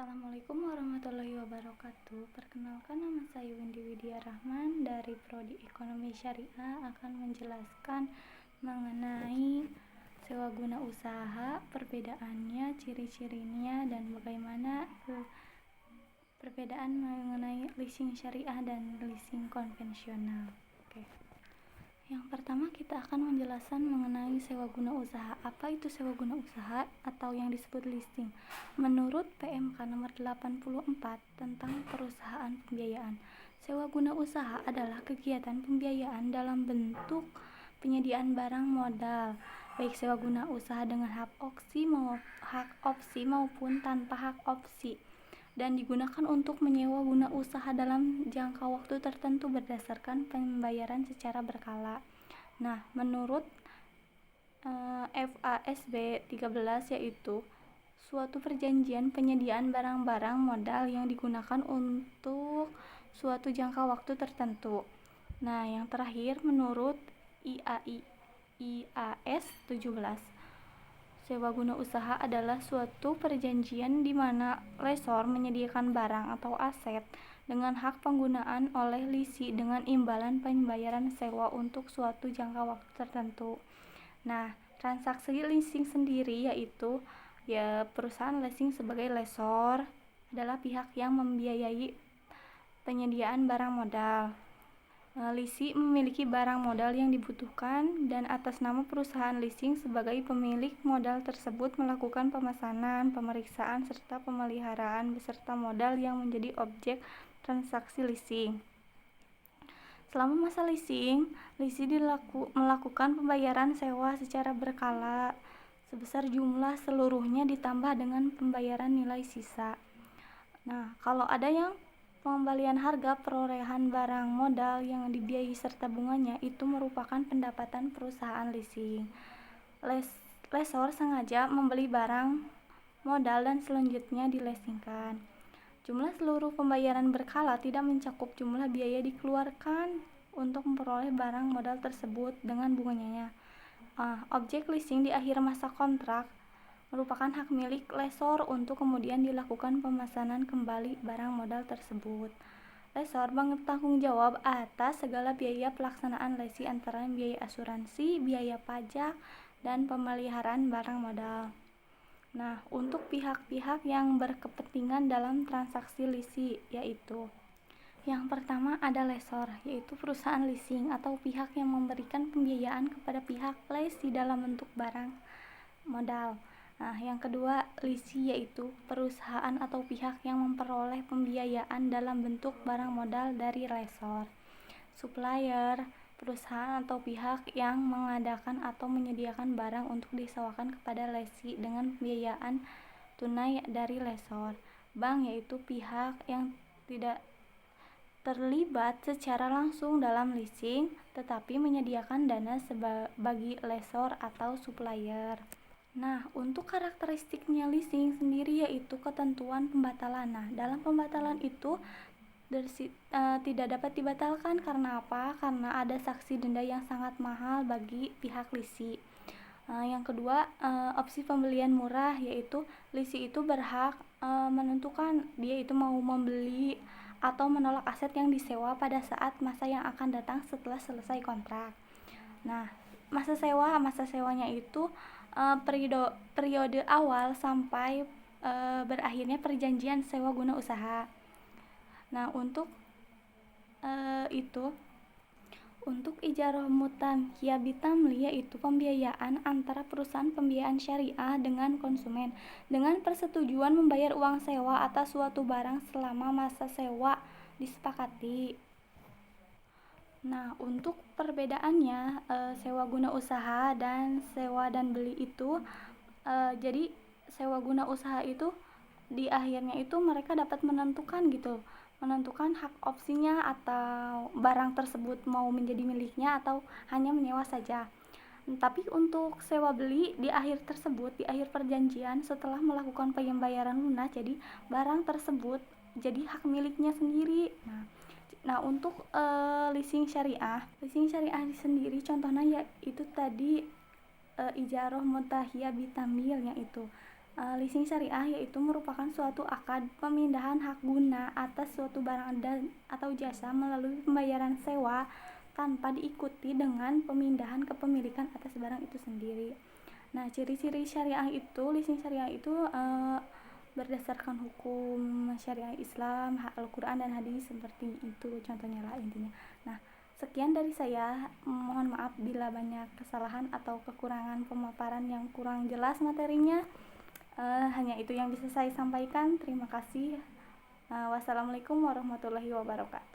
Assalamualaikum warahmatullahi wabarakatuh. Perkenalkan, nama saya Windy Widya Rahman dari Prodi Ekonomi Syariah akan menjelaskan mengenai sewa guna usaha, perbedaannya, ciri-cirinya, dan bagaimana perbedaan mengenai leasing syariah dan leasing konvensional. Oke. Yang pertama kita akan menjelaskan mengenai sewa guna usaha. Apa itu sewa guna usaha atau yang disebut leasing? Menurut PMK nomor 84 tentang perusahaan pembiayaan, sewa guna usaha adalah kegiatan pembiayaan dalam bentuk penyediaan barang modal, baik sewa guna usaha dengan hak opsi maupun tanpa hak opsi, dan digunakan untuk menyewa guna usaha dalam jangka waktu tertentu berdasarkan pembayaran secara berkala. Nah, menurut FASB 13 yaitu suatu perjanjian penyediaan barang-barang modal yang digunakan untuk suatu jangka waktu tertentu. Nah, yang terakhir menurut IAS 17, sewa guna usaha adalah suatu perjanjian di mana lessor menyediakan barang atau aset dengan hak penggunaan oleh lisi dengan imbalan pembayaran sewa untuk suatu jangka waktu tertentu. Nah, transaksi leasing sendiri yaitu perusahaan leasing sebagai lessor adalah pihak yang membiayai penyediaan barang modal. Lisi memiliki barang modal yang dibutuhkan dan atas nama perusahaan leasing sebagai pemilik modal tersebut melakukan pemesanan, pemeriksaan, serta pemeliharaan beserta modal yang menjadi objek transaksi leasing. Selama masa leasing, lisi melakukan pembayaran sewa secara berkala sebesar jumlah seluruhnya ditambah dengan pembayaran nilai sisa. Nah, kalau ada yang pengembalian harga perolehan barang modal yang dibiayai serta bunganya itu merupakan pendapatan perusahaan leasing. Lessor sengaja membeli barang modal dan selanjutnya dileasingkan. Jumlah seluruh pembayaran berkala tidak mencakup jumlah biaya dikeluarkan untuk memperoleh barang modal tersebut dengan bunganya. Objek leasing di akhir masa kontrak merupakan hak milik lessor untuk kemudian dilakukan pemesanan kembali barang modal tersebut. Lessor bertanggung jawab atas segala biaya pelaksanaan leasing antara biaya asuransi, biaya pajak, dan pemeliharaan barang modal. Nah, untuk pihak-pihak yang berkepentingan dalam transaksi leasing yaitu yang pertama ada lessor, yaitu perusahaan leasing atau pihak yang memberikan pembiayaan kepada pihak lesi dalam bentuk barang modal. Nah, yang kedua lisi, yaitu perusahaan atau pihak yang memperoleh pembiayaan dalam bentuk barang modal dari lessor. Supplier, perusahaan atau pihak yang mengadakan atau menyediakan barang untuk disewakan kepada lesi dengan pembiayaan tunai dari lessor. Bank, yaitu pihak yang tidak terlibat secara langsung dalam leasing tetapi menyediakan dana bagi lessor atau supplier. Nah, untuk karakteristiknya leasing sendiri yaitu ketentuan pembatalan. Nah, dalam pembatalan itu tidak dapat dibatalkan karena apa? Karena ada saksi denda yang sangat mahal bagi pihak lisi. Yang kedua, opsi pembelian murah, yaitu lisi itu berhak menentukan dia itu mau membeli atau menolak aset yang disewa pada saat masa yang akan datang setelah selesai kontrak. Nah, masa sewanya itu periode awal sampai berakhirnya perjanjian sewa guna usaha. Nah, untuk ijarah mutamkia bitamli, yaitu pembiayaan antara perusahaan pembiayaan syariah dengan konsumen dengan persetujuan membayar uang sewa atas suatu barang selama masa sewa disepakati. Nah, untuk perbedaannya sewa guna usaha dan sewa dan beli itu jadi sewa guna usaha itu di akhirnya itu mereka dapat menentukan hak opsinya atau barang tersebut mau menjadi miliknya atau hanya menyewa saja. Tapi untuk sewa beli di akhir perjanjian setelah melakukan pembayaran lunas, jadi barang tersebut jadi hak miliknya sendiri. Nah, untuk leasing syariah sendiri contohnya yaitu tadi ijarah mutahiyah bitamil, yaitu Leasing syariah yaitu merupakan suatu akad pemindahan hak guna atas suatu barang dan atau jasa melalui pembayaran sewa tanpa diikuti dengan pemindahan kepemilikan atas barang itu sendiri. Nah, ciri-ciri syariah itu, leasing syariah itu berdasarkan hukum syariah Islam, Al-Quran dan hadis seperti itu contohnya lah intinya. Nah, sekian dari saya. Mohon maaf bila banyak kesalahan atau kekurangan pemaparan yang kurang jelas materinya. Hanya itu yang bisa saya sampaikan. Terima kasih. Wassalamualaikum warahmatullahi wabarakatuh.